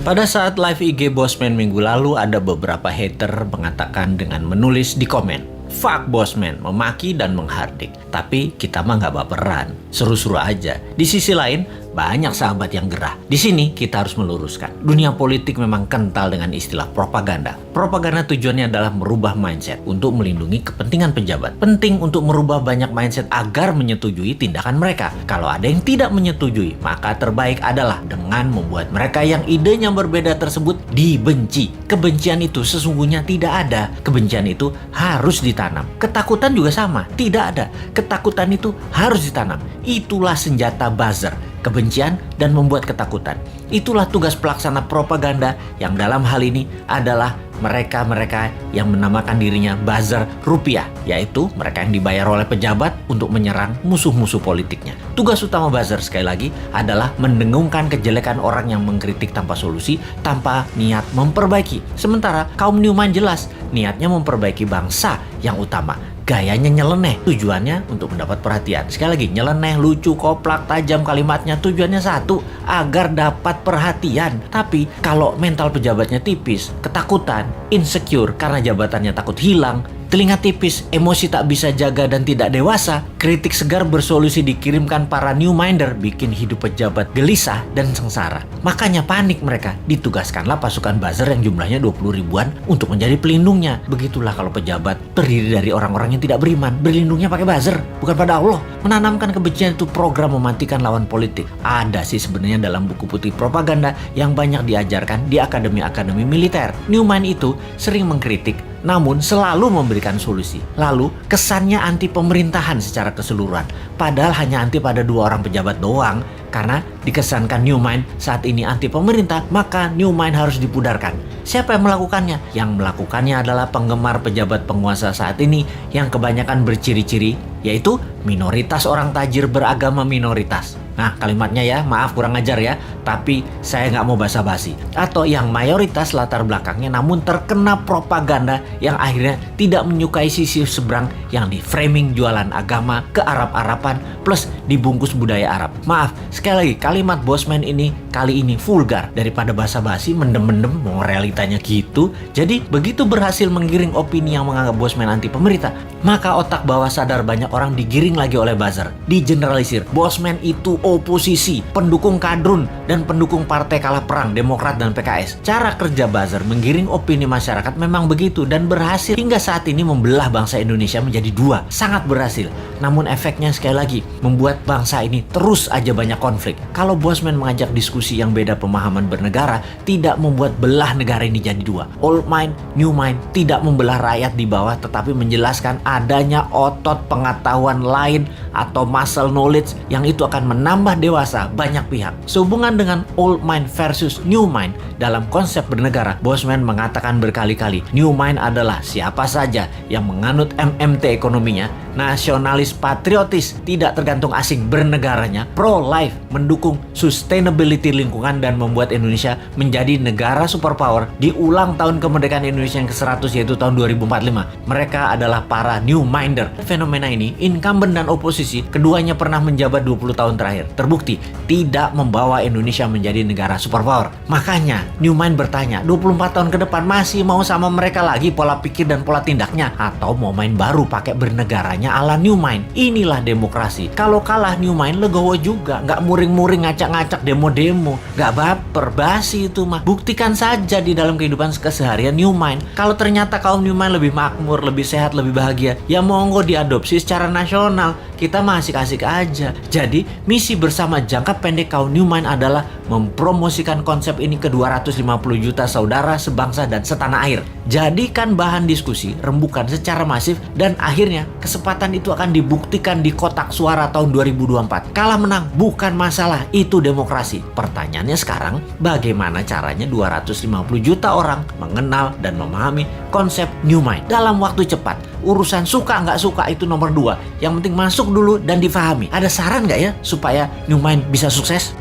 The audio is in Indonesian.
Pada saat live IG Bosman minggu lalu, ada beberapa hater mengatakan dengan menulis di komen, "Fuck Bosman," memaki dan menghardik. Tapi kita mah nggak baperan, seru-seru aja. Di sisi lain, banyak sahabat yang gerah. Di sini kita harus meluruskan. Dunia politik memang kental dengan istilah propaganda. Propaganda tujuannya adalah merubah mindset untuk melindungi kepentingan pejabat. Penting untuk merubah banyak mindset agar menyetujui tindakan mereka. Kalau ada yang tidak menyetujui, maka terbaik adalah dengan membuat mereka yang idenya berbeda tersebut dibenci. Kebencian itu sesungguhnya tidak ada. Kebencian itu harus ditanam. Ketakutan juga sama, tidak ada. Ketakutan itu harus ditanam. Itulah senjata buzzer. Kebencian dan membuat ketakutan. Itulah tugas pelaksana propaganda yang dalam hal ini adalah mereka-mereka yang menamakan dirinya buzzer rupiah, yaitu mereka yang dibayar oleh pejabat untuk menyerang musuh-musuh politiknya. Tugas utama buzzer sekali lagi adalah mendengungkan kejelekan orang yang mengkritik tanpa solusi, tanpa niat memperbaiki. Sementara kaum Newman jelas niatnya memperbaiki bangsa yang utama. Gayanya nyeleneh, tujuannya untuk mendapat perhatian. Sekali lagi, nyeleneh, lucu, koplak, tajam kalimatnya, tujuannya satu, agar dapat perhatian. Tapi kalau mental pejabatnya tipis, ketakutan, insecure karena jabatannya takut hilang, telinga tipis, emosi tak bisa jaga dan tidak dewasa, kritik segar bersolusi dikirimkan para Newminder, bikin hidup pejabat gelisah dan sengsara. Makanya panik mereka, ditugaskanlah pasukan buzzer yang jumlahnya 20 ribuan untuk menjadi pelindungnya. Begitulah kalau pejabat terdiri dari orang-orang yang tidak beriman, berlindungnya pakai buzzer, bukan pada Allah. Menanamkan kebencian itu program mematikan lawan politik. Ada sih sebenarnya dalam buku putih propaganda yang banyak diajarkan di akademi-akademi militer. Newman itu sering mengkritik, namun selalu memberikan solusi. Lalu kesannya anti pemerintahan secara keseluruhan. Padahal hanya anti pada dua orang pejabat doang. Karena dikesankan Newman saat ini anti pemerintah, maka Newman harus dipudarkan. Siapa yang melakukannya? Yang melakukannya adalah penggemar pejabat penguasa saat ini yang kebanyakan berciri-ciri, yaitu minoritas orang tajir beragama minoritas. Nah, kalimatnya ya, maaf kurang ajar ya, tapi saya nggak mau basa-basi. Atau yang mayoritas latar belakangnya namun terkena propaganda yang akhirnya tidak menyukai sisi seberang yang di framing jualan agama ke Arab-Araban plus dibungkus budaya Arab. Maaf, sekali lagi kalimat Bosman ini kali ini vulgar. Daripada basa-basi, mendem-mendem mau realitanya gitu. Jadi begitu berhasil menggiring opini yang menganggap Bosman anti pemerintah, maka otak bawah sadar banyak orang digiring lagi oleh buzzer. Digeneralisir, Bosman itu oposisi, pendukung kadrun, dan pendukung partai kalah perang, Demokrat dan PKS. Cara kerja buzzer menggiring opini masyarakat memang begitu dan berhasil hingga saat ini membelah bangsa Indonesia menjadi dua. Sangat berhasil. Namun efeknya sekali lagi membuat bangsa ini terus aja banyak konflik. Kalau Bosman mengajak diskusi yang beda pemahaman bernegara, tidak membuat belah negara ini jadi dua. Old mind, new mind, tidak membelah rakyat di bawah, tetapi menjelaskan adanya otot pengetahuan lain atau muscle knowledge yang itu akan menambah dewasa banyak pihak. Sehubungan dengan old mind versus new mind dalam konsep bernegara, Bosman mengatakan berkali-kali, new mind adalah siapa saja yang menganut MMT ekonominya, nasionalis patriotis, tidak tergantung asing bernegaranya, pro-life, mendukung sustainability lingkungan dan membuat Indonesia menjadi negara superpower di ulang tahun kemerdekaan Indonesia yang ke-100 yaitu tahun 2045. Mereka adalah para new minder. Fenomena ini, incumbent dan oposisi, keduanya pernah menjabat 20 tahun terakhir. Terbukti tidak membawa Indonesia menjadi negara superpower. Makanya Newman bertanya, 24 tahun ke depan masih mau sama mereka lagi pola pikir dan pola tindaknya, atau mau main baru pakai bernegaranya ala Newman? Inilah demokrasi. Kalau kalah Newman legowo juga, nggak muring-muring ngacak-ngacak demo-demo, nggak baper, basi itu mah. Buktikan saja di dalam kehidupan keseharian Newman. Kalau ternyata kaum Newman lebih makmur, lebih sehat, lebih bahagia, ya monggo diadopsi secara nasional. Kita masih asik aja. Jadi misi bersama jangka pendek kaum Newman adalah mempromosikan konsep ini ke 250 juta saudara sebangsa dan setanah air. Jadikan bahan diskusi, rembukan secara masif, dan akhirnya kesempatan itu akan dibuktikan di kotak suara tahun 2024. Kalah menang bukan masalah, itu demokrasi. Pertanyaannya sekarang, bagaimana caranya 250 juta orang mengenal dan memahami konsep Newman dalam waktu cepat? Urusan suka nggak suka itu nomor 2. Yang penting masuk dulu dan difahami. Ada saran nggak ya supaya Newman bisa sukses?